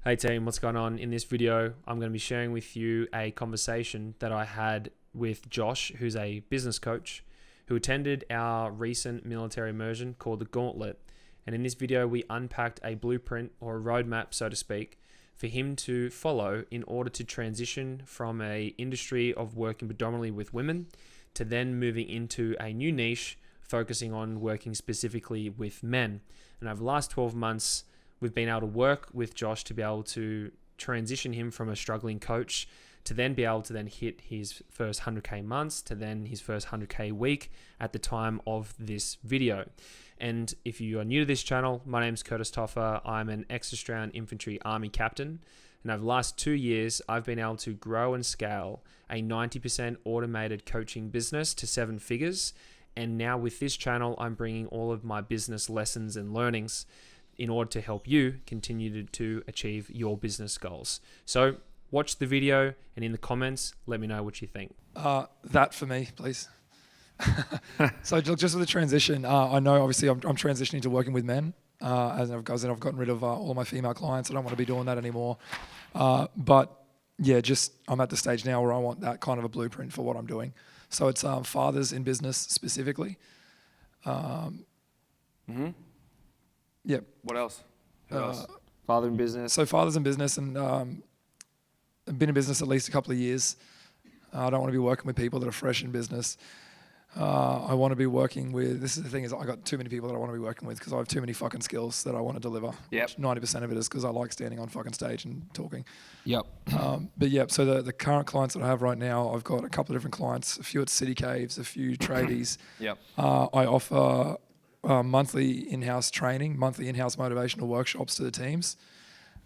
Hey team, what's going on? In this video, I'm going to be sharing with you a conversation that I had with Josh, who's a business coach, who attended our recent military immersion called the Gauntlet. And in this video, we unpacked a blueprint or a roadmap, so to speak, for him to follow in order to transition from a industry of working predominantly with women to then moving into a new niche, focusing on working specifically with men. And over the last 12 months, we've been able to work with Josh to be able to transition him from a struggling coach to then be able to then hit his first 100K months to then his first 100K week at the time of this video. And if you are new to this channel, my name is Curtis Toffer. I'm an ex-Australian Infantry Army captain. And over the last 2 years, I've been able to grow and scale a 90% automated coaching business to 7 figures. And now with this channel, I'm bringing all of my business lessons and learnings in order to help you continue to achieve your business goals. So watch the video and in the comments, let me know what you think. That for me, please. So just with the transition, I know obviously I'm transitioning to working with men, as I've gotten rid of all my female clients. I don't want to be doing that anymore. But yeah, I'm at the stage now where I want that kind of a blueprint for what I'm doing. So it's fathers in business specifically. Yep. What else? Who else? Father in business. So fathers in business, and I've been in business at least a couple of years. I don't want to be working with people that are fresh in business. I want to be working with, this is the thing, is I got too many people that I want to be working with because I have too many fucking skills that I want to deliver. Yep. 90% of it is because I like standing on fucking stage and talking. Yep. But yeah, so the current clients that I have right now, I've got a couple of different clients, a few at City Caves, a few tradies. Yep. I offer monthly in-house training, monthly in-house motivational workshops to the teams.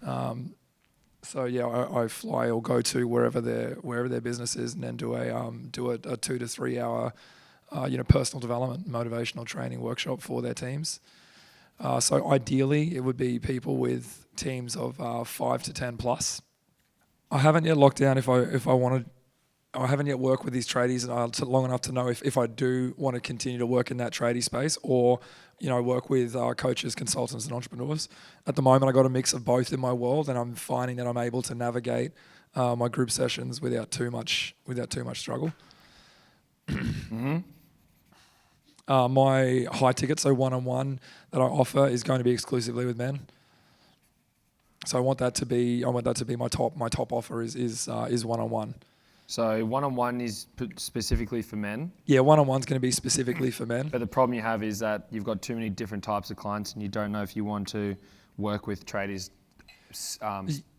So yeah, I fly or go to wherever their business is, and then do a 2 to 3 hour personal development motivational training workshop for their teams. So ideally, it would be people with teams of 5 to 10 plus. I haven't yet locked down if I wanted. I haven't yet worked with these tradies long enough to know if I do want to continue to work in that tradie space or, work with coaches, consultants and entrepreneurs. At the moment, I got a mix of both in my world, and I'm finding that I'm able to navigate my group sessions without too much struggle. Mm-hmm. My high ticket, so one-on-one that I offer is going to be exclusively with men. So I want that to be my top offer is one-on-one. So one-on-one is specifically for men. Yeah, one-on-one's going to be specifically for men. But the problem you have is that you've got too many different types of clients, and you don't know if you want to work with tradies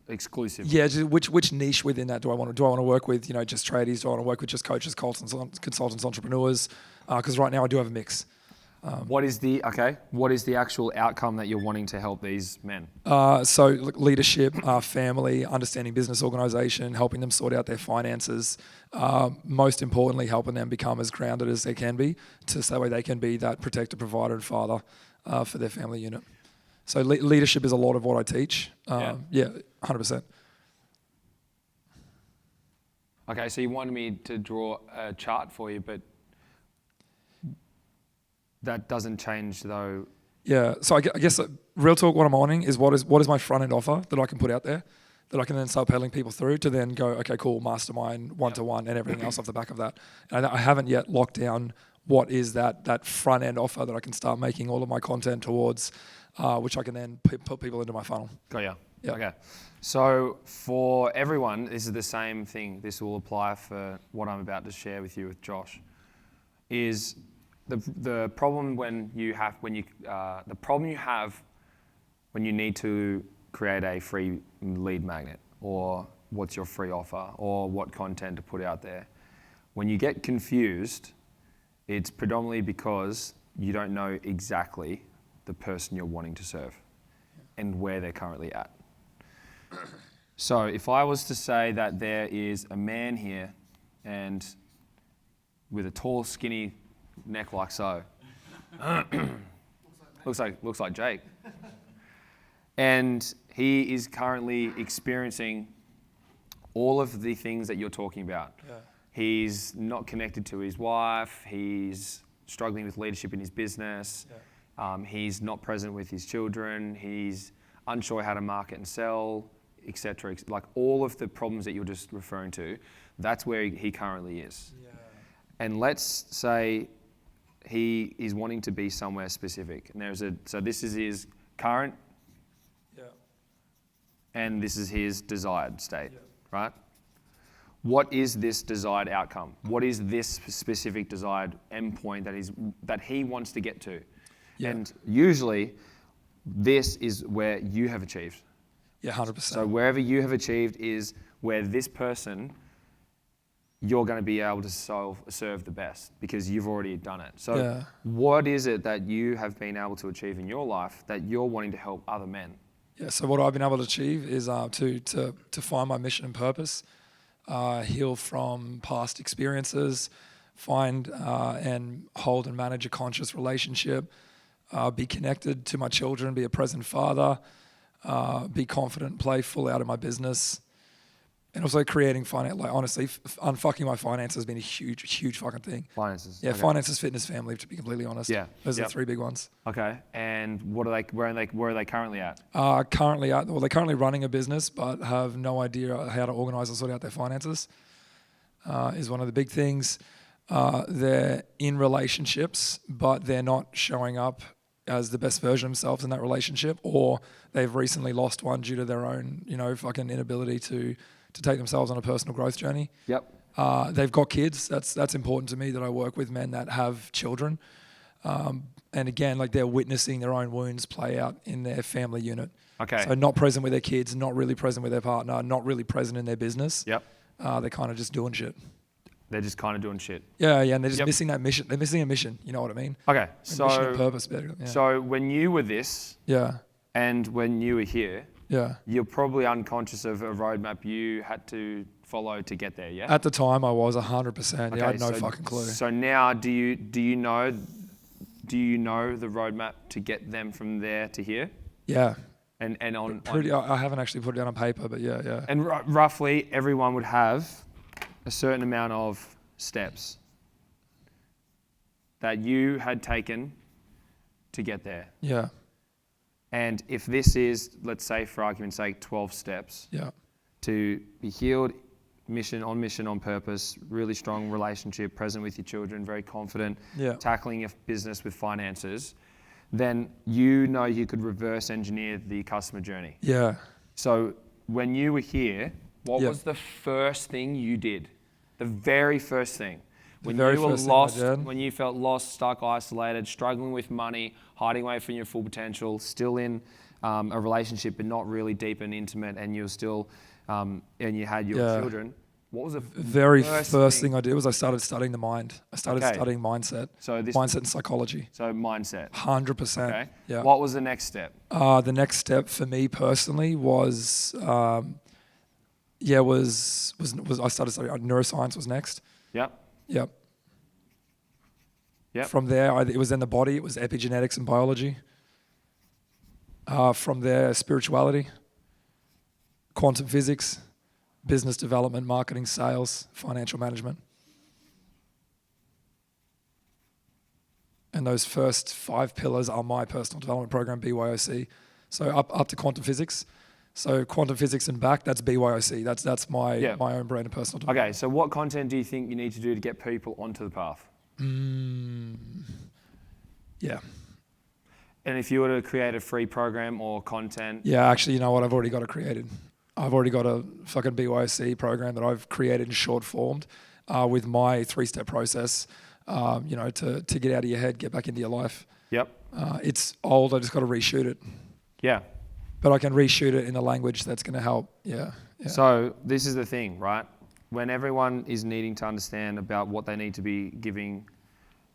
exclusively. Yeah, which niche within that do I want to? Do I want to work with just tradies? Do I want to work with just coaches, consultants, entrepreneurs? Because right now I do have a mix. What is the actual outcome that you're wanting to help these men? So leadership, family, understanding business organization, helping them sort out their finances. Most importantly, helping them become as grounded as they can be, so that way they can be that protector, provider, and father for their family unit. So leadership is a lot of what I teach. Yeah, 100%. Okay, so you wanted me to draw a chart for you, but that doesn't change though. Yeah, so I guess real talk, what I'm wanting is what is my front end offer that I can put out there, that I can then start peddling people through to then go, okay, cool, mastermind, one-to-one and everything else off the back of that. And I haven't yet locked down what is that front end offer that I can start making all of my content towards, which I can then put people into my funnel. Got ya. Yeah. Okay. So for everyone, this is the same thing. This will apply for what I'm about to share with you with Josh. Is the problem you have when you need to create a free lead magnet, or what's your free offer, or what content to put out there. When you get confused, it's predominantly because you don't know exactly the person you're wanting to serve and where they're currently at. So if I was to say that there is a man here and with a tall, skinny neck like so, looks like Jake, and he is currently experiencing all of the things that you're talking about. Yeah. He's not connected to his wife. He's struggling with leadership in his business. Yeah. He's not present with his children. He's unsure how to market and sell. etc. Like all of the problems that you're just referring to, that's where he currently is. Yeah. And let's say he is wanting to be somewhere specific. And so this is his current, Yeah. and this is his desired state, Yeah. right? What is this desired outcome? What is this specific desired endpoint that he wants to get to? Yeah. And usually, this is where you have achieved. Yeah, 100%. So wherever you have achieved is where this person, you're going to be able to serve the best because you've already done it. So Yeah. what is it that you have been able to achieve in your life that you're wanting to help other men? Yeah, so what I've been able to achieve is to find my mission and purpose, heal from past experiences, find and hold and manage a conscious relationship, be connected to my children, be a present father, be confident, play full out of my business, and also creating finance. Like honestly, unfucking my finances has been a huge fucking thing. Finances. Yeah, okay. finances, fitness, family. To be completely honest, Yeah. those are Yep. the three big ones. Okay. And where are they currently at? They're currently running a business, but have no idea how to organize or sort out their finances. Is one of the big things. They're in relationships, but they're not showing up as the best version of themselves in that relationship, or they've recently lost one due to their own, fucking inability to take themselves on a personal growth journey. Yep. They've got kids. That's important to me, that I work with men that have children. And again, like they're witnessing their own wounds play out in their family unit. Okay. So not present with their kids, not really present with their partner, not really present in their business. Yep. They're kind of just doing shit. They're just kind of doing shit. Yeah, and they're just Yep. missing that mission. They're missing a mission. You know what I mean? Okay. A mission and So purpose. Better. Yeah. so when you were this yeah, and when you were here, yeah. you're probably unconscious of a roadmap you had to follow to get there, yeah? At the time, I was 100%. Yeah, I had no fucking clue. So now, do you know the roadmap to get them from there to here? Yeah. And on I haven't actually put it down on paper, but yeah. and roughly everyone would have a certain amount of steps that you had taken to get there. Yeah. And if this is, let's say for argument's sake, 12 steps Yeah. to be healed, mission, on purpose, really strong relationship, present with your children, very confident, Yeah. tackling your business with finances, then you know you could reverse engineer the customer journey. Yeah. So when you were here, what Yeah. was the first thing you did? The very first thing. When very you were first thing I lost, did? when you felt lost, stuck, isolated, struggling with money, hiding away from your full potential, still in a relationship but not really deep and intimate, and you're still, and you had your Yeah. children, what was the Very first thing I did was I started studying the mind. I started Okay. studying mindset. So this Mindset and psychology. So mindset. 100%. Okay. Yeah. What was the next step? The next step for me personally was, I started studying neuroscience was next. Yep. Yep. Yep. From there, it was in the body. It was epigenetics and biology. From there, spirituality, quantum physics, business development, marketing, sales, financial management. And those first 5 pillars are my personal development program, BYOC. So up to quantum physics. So quantum physics and back, that's BYOC. That's my own brand of personal development. Okay, so what content do you think you need to do to get people onto the path? Yeah. And if you were to create a free program or content, Yeah, actually, you know what? I've already got it created. I've already got a fucking BYOC program that I've created in short formed with my 3-step process, to get out of your head, get back into your life. yep, It's old. I just got to reshoot it. yeah. But I can reshoot it in a language that's going to help. Yeah. So this is the thing, right? When everyone is needing to understand about what they need to be giving,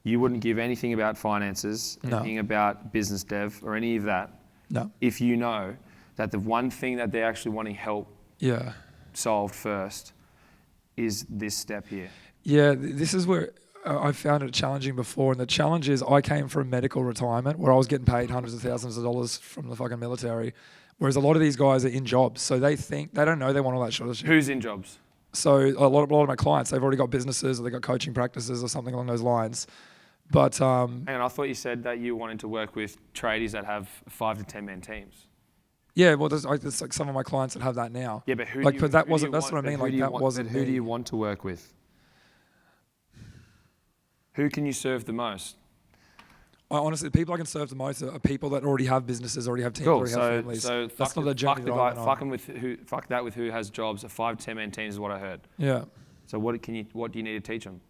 you wouldn't give anything about finances, No. anything about business dev or any of that, No. if you know that the one thing that they're actually wanting help Yeah. solved first is this step here. Yeah, this is where I found it challenging before. And the challenge is I came from medical retirement where I was getting paid hundreds of thousands of dollars from the fucking military. Whereas a lot of these guys are in jobs. So they don't know they want all that sort of shit. Who's in jobs? So a lot of my clients, they've already got businesses or they've got coaching practices or something along those lines. But Hang on, I thought you said that you wanted to work with tradies that have 5 to 10 man teams. Yeah, well, there's like some of my clients that have that now. Yeah, but who? Like, do you, but that who do wasn't. you That's want, what I mean. but who Like do you that want- wasn't. but Who do me. you want to work with? Who can you serve the most? I honestly, the people I can serve the most are people that already have businesses, already have teams, Cool. already have families. So That's fuck not the journey fuck that the I guy. went Fuck on. him with who. Fuck that with who has jobs. A 5-10 man team is what I heard. Yeah. So what do you need to teach them?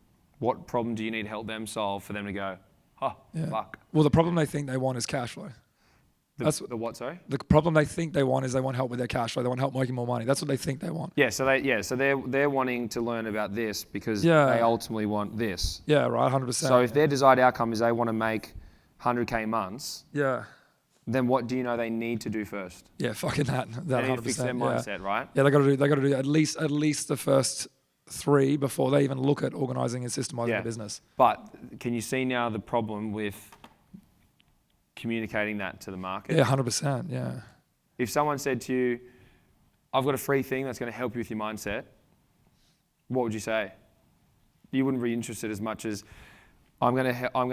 What problem do you need to help them solve for them to go, Yeah. fuck? Well, the problem they think they want is cash flow. The what? Sorry. The problem they think they want is they want help with their cash flow. They want help making more money. That's what they think they want. Yeah. So they're wanting to learn about this because Yeah. they ultimately want this. Yeah, right, 100%. So if their desired outcome is they want to make 100K months, yeah, then what do you know they need to do first? yeah, fucking that They need 100%. to fix their yeah. mindset, right? Yeah, they got to do at least the first 3 before they even look at organizing and systemizing Yeah. the business. But can you see now the problem with communicating that to the market? Yeah, 100%. Yeah. If someone said to you, I've got a free thing that's going to help you with your mindset, what would you say? You wouldn't be interested as much as, I'm going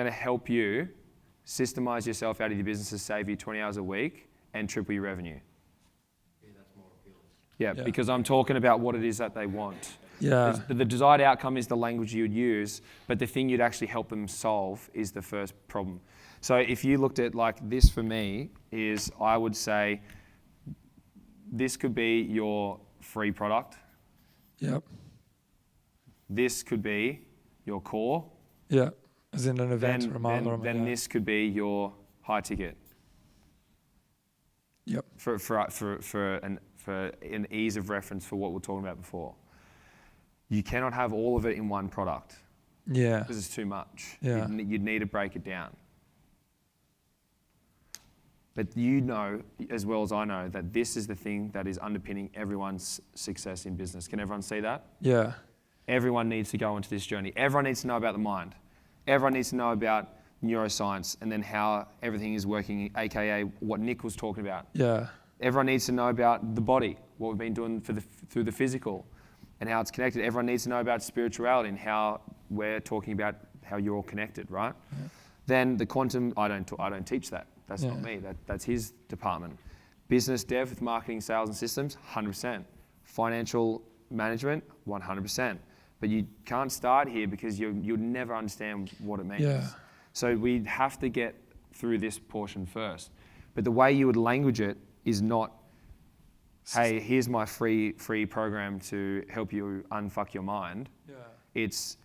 to help you systemize yourself out of your businesses, save you 20 hours a week and triple your revenue. Yeah, Yeah. because I'm talking about what it is that they want. Yeah. The desired outcome is the language you would use, but the thing you'd actually help them solve is the first problem. So if you looked at like this for me is, I would say, this could be your free product. Yep. This could be your core. Yeah. As in an event or a month or a Then this could be your high ticket. Yep. For an ease of reference for what we're talking about before. You cannot have all of it in one product Yeah. because it's too much. Yeah. You'd need to break it down. But you know as well as I know that this is the thing that is underpinning everyone's success in business. Can everyone see that? Yeah. Everyone needs to go into this journey. Everyone needs to know about the mind. Everyone needs to know about neuroscience and then how everything is working, aka what Nick was talking about. Yeah. Everyone needs to know about the body, what we've been doing through the physical and how it's connected. Everyone needs to know about spirituality and how we're talking about how you're all connected, right? Yeah. Then the quantum, I don't teach that. That's not me. That's his department. Business dev with marketing, sales and systems, 100%. Financial management, 100%. But you can't start here because you'll never understand what it means. Yeah. So we have to get through this portion first. But the way you would language it is not, hey, here's my free program to help you unfuck your mind. Yeah. It's,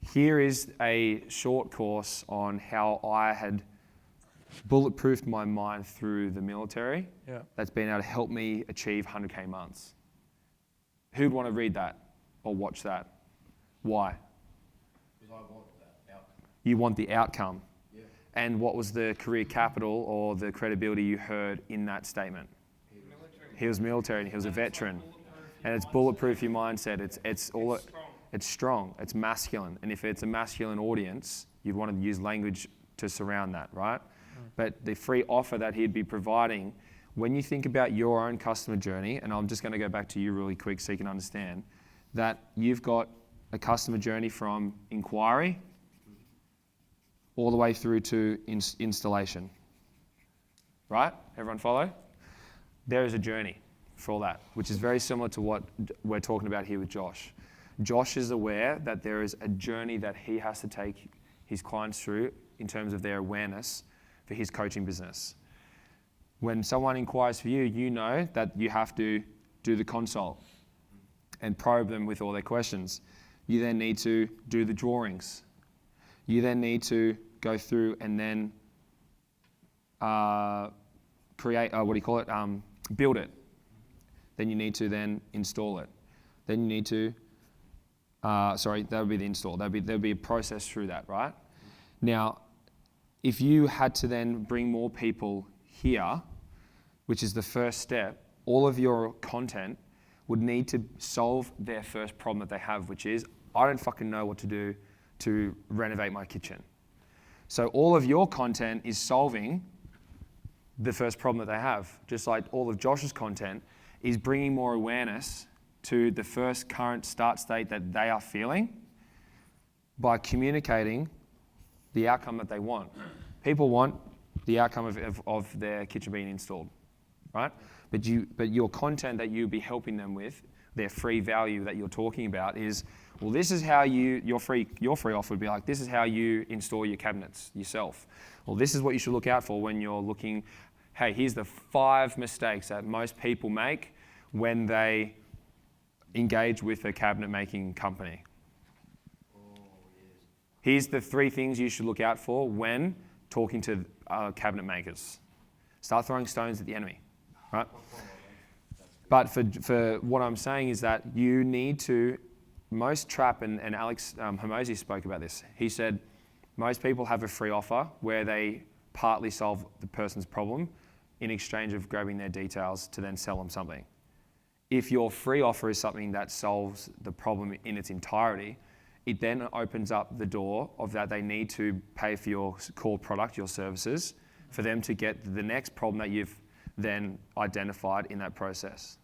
here is a short course on how I had bulletproofed my mind through the military. Yeah. That's been able to help me achieve 100K months. Who'd want to read that or watch that? Why? Because I want that outcome. You want the outcome. Yeah. And what was the career capital or the credibility you heard in that statement? He was military and he was a veteran. And it's bulletproof your mindset. It's strong. It's masculine. And if it's a masculine audience, you'd want to use language to surround that, right? But the free offer that he'd be providing, when you think about your own customer journey, and I'm just going to go back to you really quick so you can understand, that you've got a customer journey from inquiry all the way through to installation. Right? Everyone follow? There is a journey for all that, which is very similar to what we're talking about here with Josh. Josh is aware that there is a journey that he has to take his clients through in terms of their awareness for his coaching business. When someone inquires for you, you know that you have to do the consult and probe them with all their questions. You then need to do the drawings. You then need to go through and then create, build it. Then you need to then install it. Then you need to, that would be the install. There'll be a process through that, right? Now, if you had to then bring more people here, which is the first step, all of your content would need to solve their first problem that they have, which is, I don't fucking know what to do to renovate my kitchen. So all of your content is solving the first problem that they have. Just like all of Josh's content is bringing more awareness to the first current start state that they are feeling by communicating the outcome that they want. People want the outcome of their kitchen being installed. right? But your content that you'll be helping them with, their free value that you're talking about is, well, this is how your free offer would be like, this is how you install your cabinets yourself. Well, this is what you should look out for when you're looking, hey, here's the 5 mistakes that most people make when they engage with a cabinet making company. Here's the 3 things you should look out for when talking to cabinet makers. Start throwing stones at the enemy, right? But for what I'm saying is that you need to, most trap, and Alex Hormozi spoke about this. He said, most people have a free offer where they partly solve the person's problem in exchange of grabbing their details to then sell them something. If your free offer is something that solves the problem in its entirety, it then opens up the door of that they need to pay for your core product, your services, for them to get the next problem that you've then identified in that process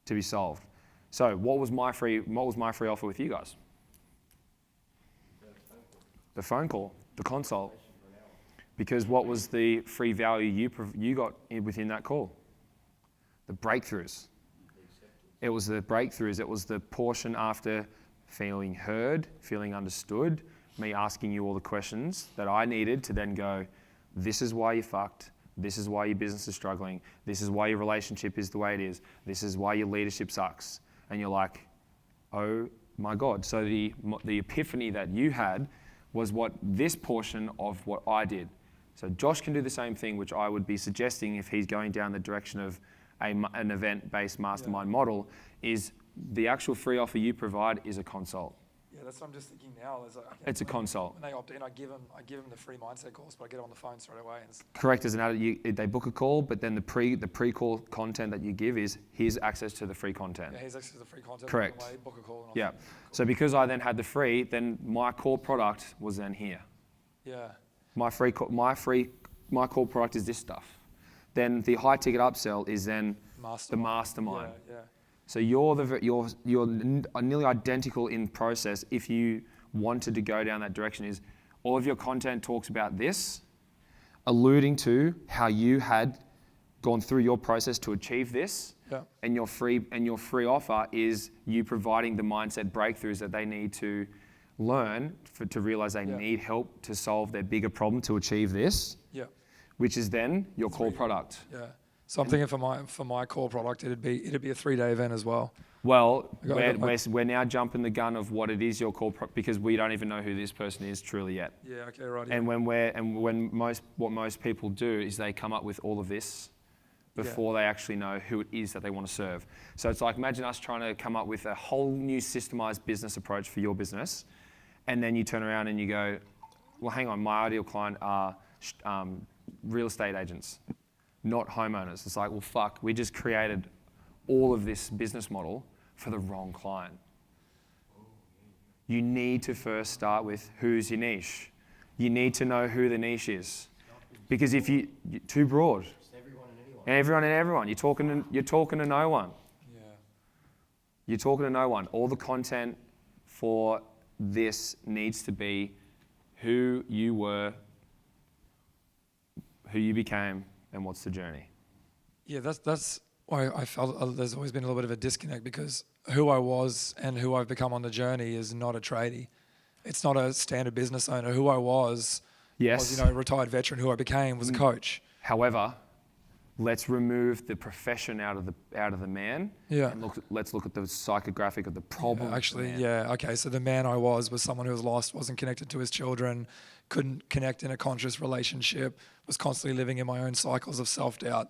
to be solved. So what was my free offer with you guys? The phone call, the consult. Because what was the free value you got within that call? The breakthroughs. It was the breakthroughs. It was the portion after feeling heard, feeling understood, me asking you all the questions that I needed to then go, this is why you fucked. This is why your business is struggling. This is why your relationship is the way it is. This is why your leadership sucks. And you're like, oh my God. So the epiphany that you had was what this portion of what I did. So Josh can do the same thing, which I would be suggesting if he's going down the direction of an event-based mastermind model, is the actual free offer you provide is a consult. Yeah, that's what I'm just thinking now. It's a consult. When they opt in, I give them the free mindset calls, but I get on the phone straight away. Correct. As an adult, they book a call, but then the pre-call content that you give is here's access to the free content. Yeah, here's access to the free content. Correct. Away, book a call. Yeah. Cool. So because I then had the free, then my core product was then here. Yeah. My core product is this stuff. Then the high ticket upsell is then the mastermind. Yeah. So you're nearly identical in process if you wanted to go down that direction. Is all of your content talks about this, alluding to how you had gone through your process to achieve this, and your free offer is you providing the mindset breakthroughs that they need to learn to realize they need help to solve their bigger problem to achieve this, which is then your core product. Yeah. So I'm thinking for my core product, it'd be a 3-day event as well. Well, we're now jumping the gun of what it is your core because we don't even know who this person is truly yet. Yeah. Okay. Right. And what most people do is they come up with all of this before they actually know who it is that they want to serve. So it's like, imagine us trying to come up with a whole new systemized business approach for your business, and then you turn around and you go, well, hang on, my ideal client are real estate agents, not homeowners. It's like, well, fuck, we just created all of this business model for the wrong client. You need to first start with who's your niche. You need to know who the niche is. Because if you're too broad. Everyone and everyone. You're talking to no one. Yeah. You're talking to no one. All the content for this needs to be who you were, who you became, and what's the journey. Yeah, that's why I felt there's always been a little bit of a disconnect, because who I was and who I've become on the journey is not a tradie. It's not a standard business owner. Who I was, a retired veteran. Who I became was a coach. However, let's remove the profession out of the man. Yeah. And let's look at the psychographic of the problem. Okay. So the man I was someone who was lost, wasn't connected to his children, couldn't connect in a conscious relationship, was constantly living in my own cycles of self-doubt,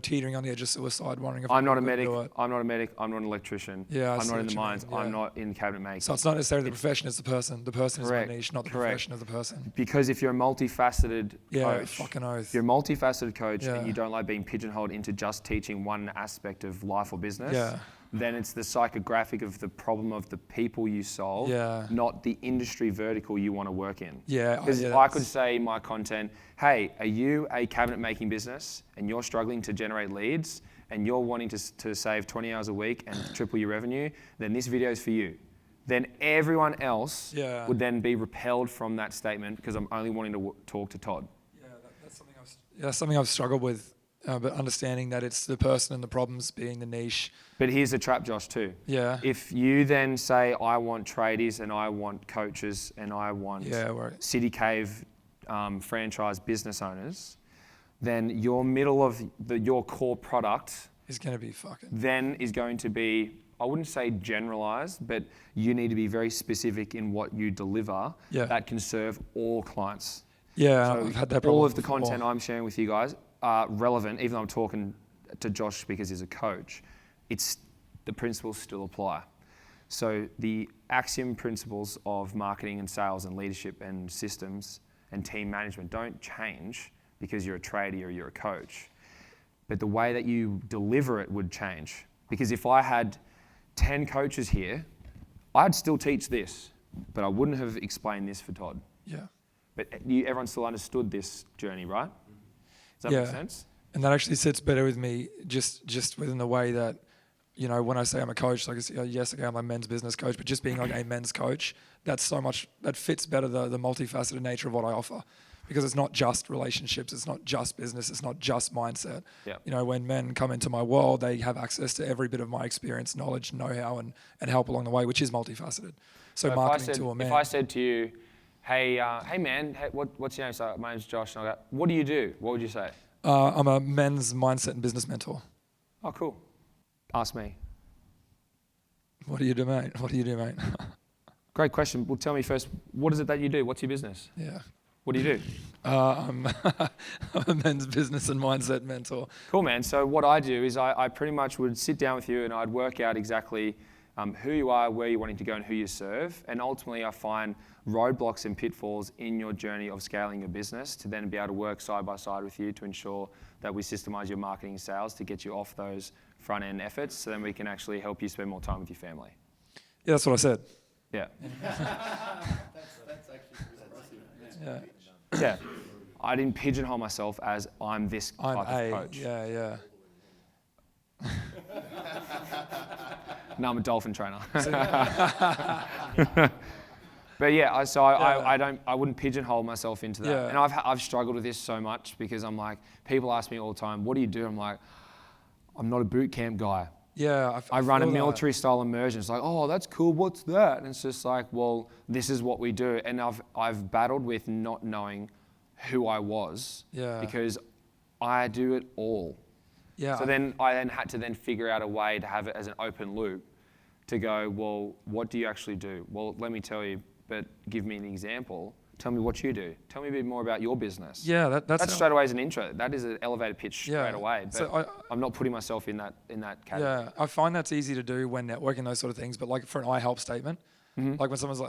teetering on the edge of suicide, wondering if I'm not a medic. I'm not an electrician. Yeah, I'm not in the mines. Yeah. I'm not in cabinet making. So it's not necessarily the profession, it's the person. The person is my niche, not the profession of the person. Because if you're a multifaceted coach, fucking oath. If you're a multifaceted coach and you don't like being pigeonholed into just teaching one aspect of life or business, then it's the psychographic of the problem of the people you solve, not the industry vertical you want to work in. Because I could say in my content, hey, are you a cabinet making business and you're struggling to generate leads and you're wanting to save 20 hours a week and triple your revenue, then this video is for you. Then everyone else would then be repelled from that statement because I'm only wanting to talk to Todd. That's something I've struggled with but understanding that it's the person and the problems being the niche. But here's the trap, Josh, too. Yeah. If you then say, I want tradies and I want coaches and I want City Cave franchise business owners, then your middle of your core product is going to be fucking. Then is going to be, I wouldn't say generalized, but you need to be very specific in what you deliver that can serve all clients. Yeah, so I've had that problem all of the before. content I'm sharing with you guys are relevant, even though I'm talking to Josh because he's a coach. The principles still apply. So the axiom principles of marketing and sales and leadership and systems and team management don't change because you're a tradie or you're a coach. But the way that you deliver it would change. Because if I had 10 coaches here, I'd still teach this, but I wouldn't have explained this for Todd. Yeah. But everyone still understood this journey, right? Does that make sense? And that actually sits better with me just within the way that, you know, when I say I'm a coach, like yes, okay, I'm a men's business coach, but just being like a men's coach, that fits better the multifaceted nature of what I offer. Because it's not just relationships, it's not just business, it's not just mindset. Yeah. You know, when men come into my world, they have access to every bit of my experience, knowledge, know-how, and help along the way, which is multifaceted. So marketing to a man. If I said to you, hey man, what's your name? So my name's Josh, and I go, what do you do? What would you say? I'm a men's mindset and business mentor. Oh, cool. Ask me. What do you do, mate? Great question. Well, tell me first, what is it that you do? What's your business? Yeah. What do you do? I'm a men's business and mindset mentor. Cool, man. So what I do is I pretty much would sit down with you and I'd work out exactly who you are, where you're wanting to go, and who you serve. And ultimately, I find roadblocks and pitfalls in your journey of scaling your business to then be able to work side by side with you to ensure that we systemize your marketing and sales to get you off those front-end efforts so then we can actually help you spend more time with your family. Yeah, that's what I said. Yeah. That's actually Yeah. Yeah. I didn't pigeonhole myself as I'm this type of coach. Yeah. No, I'm a dolphin trainer. But yeah, I wouldn't pigeonhole myself into that. Yeah. And I've struggled with this so much because I'm like, people ask me all the time, what do you do? I'm like, I'm not a boot camp guy. Yeah, I run a feel that. military style immersion. It's like, oh, that's cool. What's that? And it's just like, well, this is what we do. And I've battled with not knowing who I was because I do it all. Yeah. So then I had to figure out a way to have it as an open loop to go, well, what do you actually do? Well, let me tell you, but give me an example. Tell me what you do. Tell me a bit more about your business. Yeah, that's straight away as an intro. That is an elevator pitch straight away. But So I'm not putting myself in that category. Yeah, I find that's easy to do when networking, those sort of things. But like for an I help statement, like when someone's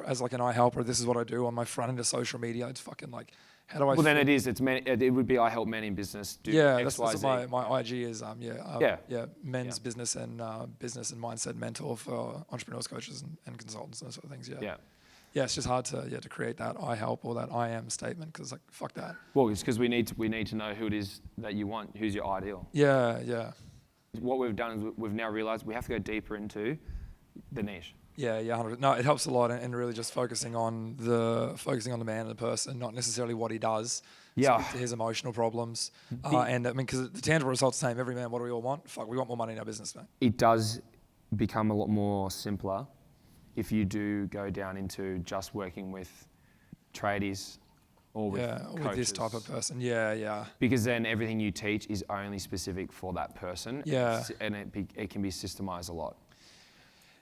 as like an I help or this is what I do on my front end of social media, it's fucking like, how do I? Well, then it is. It would be I help men in business do X, Y, that's Z. what my IG is. Men's business and mindset mentor for entrepreneurs, coaches, and consultants and those sort of things. Yeah, it's just hard to create that I help or that I am statement because like fuck that. Well, it's because we need to know who it is that you want, who's your ideal. Yeah. What we've done is we've now realised we have to go deeper into the niche. Yeah, 100%. No, it helps a lot, and really just focusing on the man and the person, not necessarily what he does. Yeah. Speak to his emotional problems, and I mean, because the tangible results the same. Every man, what do we all want? Fuck, we want more money in our business, mate. It does become a lot more simpler if you do go down into just working with tradies or with coaches. With this type of person. Yeah. Because then everything you teach is only specific for that person. Yeah. And it can be systemized a lot.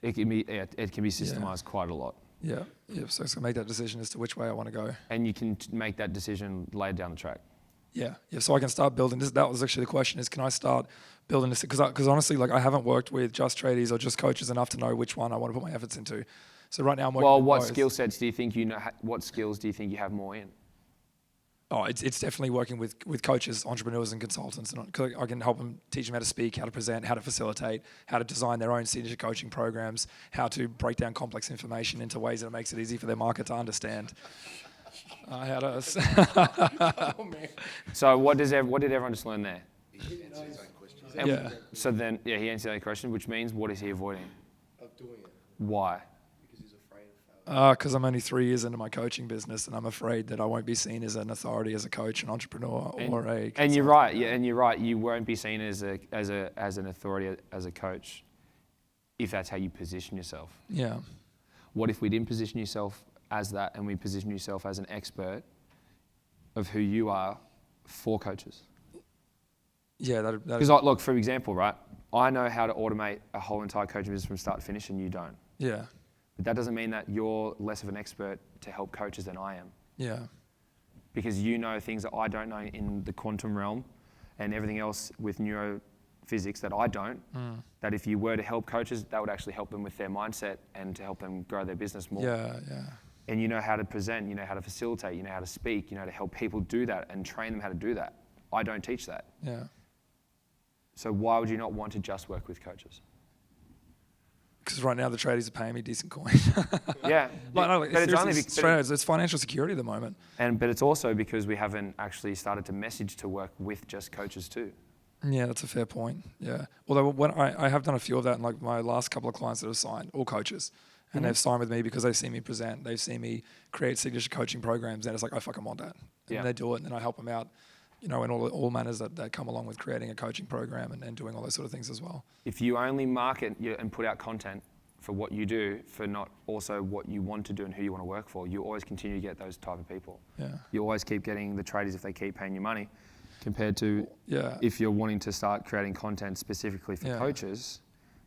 It can be systemized quite a lot. Yeah. So it's gonna make that decision as to which way I want to go. And you can make that decision later down the track. Yeah. So I can start building this. That was actually the question: is can I start building this? Because honestly, like I haven't worked with just tradies or just coaches enough to know which one I want to put my efforts into. So right now I'm working. Well, with what both. skill sets do you think you know? What skills do you think you have more in? Oh, it's definitely working with coaches, entrepreneurs, and consultants, and cause I can help them, teach them how to speak, how to present, how to facilitate, how to design their own signature coaching programs, how to break down complex information into ways that makes it easy for their market to understand. How to. So what did everyone just learn there? He answered his own question. Yeah. So then, he answered that question, which means what is he avoiding? Of doing it Why? because he's afraid of Because I'm only 3 years into my coaching business, and I'm afraid that I won't be seen as an authority as a coach, an entrepreneur, or a. And you're right. Yeah, consultant. and you're right. You won't be seen as an authority as a coach, if that's how you position yourself. Yeah. What if we didn't position yourself as that, and we position yourself as an expert of who you are for coaches? Yeah. That. Because, like, look, for example, right? I know how to automate a whole entire coaching business from start to finish, and you don't. Yeah. But that doesn't mean that you're less of an expert to help coaches than I am. Yeah. Because you know things that I don't know in the quantum realm and everything else with neurophysics that I don't, that if you were to help coaches, that would actually help them with their mindset and to help them grow their business more. Yeah. Yeah. And you know how to present, you know how to facilitate, you know how to speak, you know how to help people do that and train them how to do that. I don't teach that. Yeah. So why would you not want to just work with coaches? Because right now the tradies are paying me decent coin. Yeah, Like, no, but it's only it's financial security at the moment. but it's also because we haven't actually started to message to work with just coaches too. Yeah, that's a fair point. Yeah. Although when I have done a few of that, and like my last couple of clients that have signed, all coaches, and they've signed with me because they've seen me present, they've seen me create signature coaching programs, and it's like, I fucking want that. And Yeah. they do it, and then I help them out, in all manners that come along with creating a coaching program and doing all those sort of things as well. If you only market and put out content for what you do, for not also what you want to do and who you want to work for, you always continue to get those type of people. Yeah. You always keep getting the traders if they keep paying you money, compared to Yeah. if you're wanting to start creating content specifically for Yeah. coaches,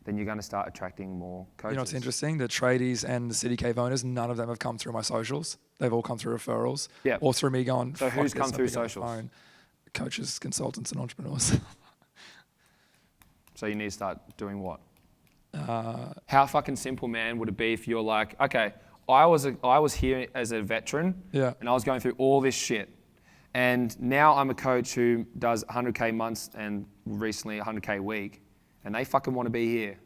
then you're going to start attracting more coaches. You know what's interesting? The tradies and the City Cave owners, none of them have come through my socials. They've all come through referrals. Yeah. Or through me going, So "Fuck who's this, come I'm through picking up the socials? phone." Coaches, consultants, and entrepreneurs. So you need to start doing what? How fucking simple, man, would it be if you're like, okay, I was here as a veteran, Yeah. and I was going through all this shit, and now I'm a coach who does 100K months and recently 100K week, and they fucking want to be here.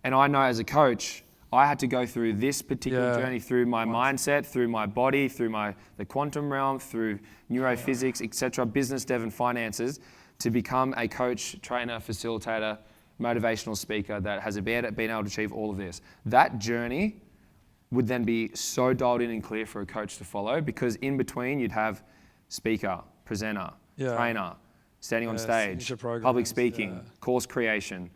And I know as a coach, I had to go through this particular Yeah. journey through my mindset, through my body, through the quantum realm, through neurophysics, etc., business, dev, and finances, to become a coach, trainer, facilitator, motivational speaker that has been able to achieve all of this. That journey would then be so dialed in and clear for a coach to follow, because in between you'd have speaker, presenter, Yeah. trainer, standing on Yeah, stage, signature programs, public speaking, yeah. course creation,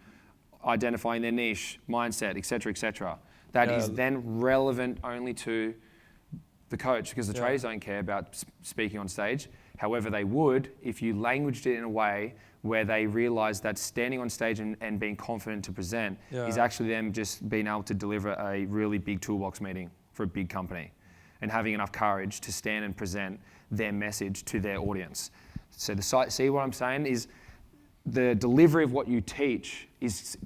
identifying their niche, mindset, etc., etc. That is Yeah. then relevant only to the coach, because the Yeah. traders don't care about speaking on stage. However, they would if you languaged it in a way where they realize that standing on stage and being confident to present is Yeah. actually them just being able to deliver a really big toolbox meeting for a big company and having enough courage to stand and present their message to their audience. So see what I'm saying is the delivery of what you teach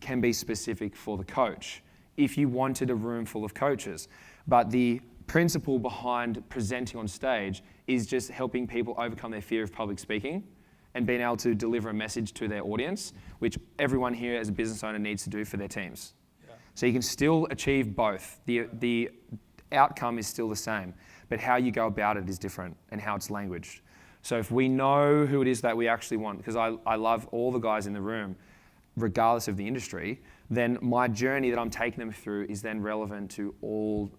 can be specific for the coach if you wanted a room full of coaches. But the principle behind presenting on stage is just helping people overcome their fear of public speaking and being able to deliver a message to their audience, which everyone here as a business owner needs to do for their teams. Yeah. So you can still achieve both. The outcome is still the same, but how you go about it is different and how it's languaged. So if we know who it is that we actually want, because I love all the guys in the room, regardless of the industry, then my journey that I'm taking them through is then relevant to all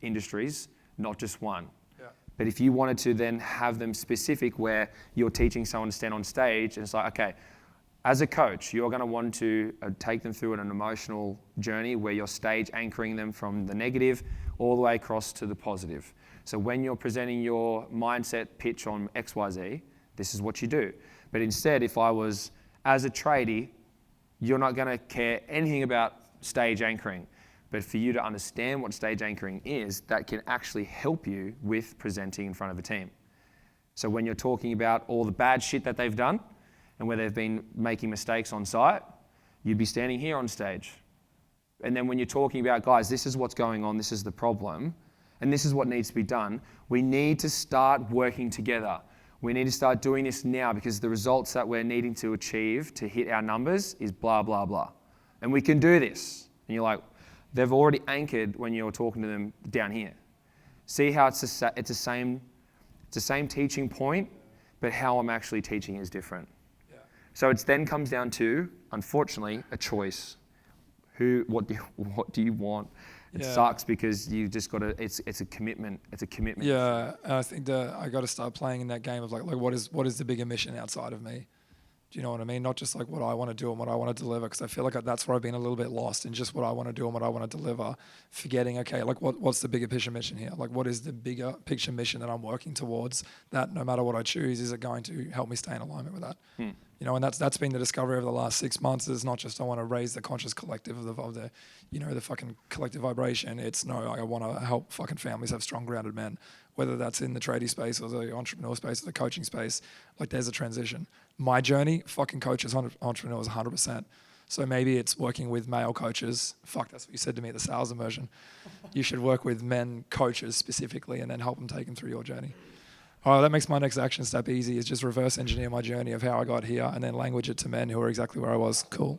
industries, not just one. Yeah. But if you wanted to then have them specific where you're teaching someone to stand on stage, and it's like, okay, as a coach, you're going to want to take them through an emotional journey where you're stage anchoring them from the negative all the way across to the positive. So when you're presenting your mindset pitch on XYZ, this is what you do. But instead, if I was as a tradie, you're not going to care anything about stage anchoring. But for you to understand what stage anchoring is, that can actually help you with presenting in front of a team. So when you're talking about all the bad shit that they've done and where they've been making mistakes on site, you'd be standing here on stage. And then when you're talking about, guys, this is what's going on, this is the problem, and this is what needs to be done, we need to start working together. We need to start doing this now because the results that we're needing to achieve to hit our numbers is blah, blah, blah. And we can do this. And you're like, they've already anchored when you're talking to them down here. See how it's the same teaching point, but how I'm actually teaching is different. Yeah. So it then comes down to, unfortunately, a choice. What do you want? It Yeah. sucks because you just got to. It's a commitment. It's a commitment. Yeah, and I think that I got to start playing in that game of like what is the bigger mission outside of me? Do you know what I mean? Not just like what I want to do and what I want to deliver, because I feel like that's where I've been a little bit lost in just what I want to do and what I want to deliver, forgetting, okay, like what's the bigger picture mission here? Like what is the bigger picture mission that I'm working towards, that no matter what I choose, is it going to help me stay in alignment with that? You know, and that's been the discovery over the last 6 months. It's not just I want to raise the conscious collective of the you know, the fucking collective vibration. It's no, I want to help fucking families have strong, grounded men, whether that's in the tradie space or the entrepreneur space or the coaching space. Like there's a transition. My journey, fucking coaches, entrepreneurs, 100%. So maybe it's working with male coaches. Fuck, that's what you said to me at the sales immersion. You should work with men coaches specifically and then help them take them through your journey. Oh, that makes my next action step easy, is just reverse engineer my journey of how I got here and then language it to men who are exactly where I was. Cool.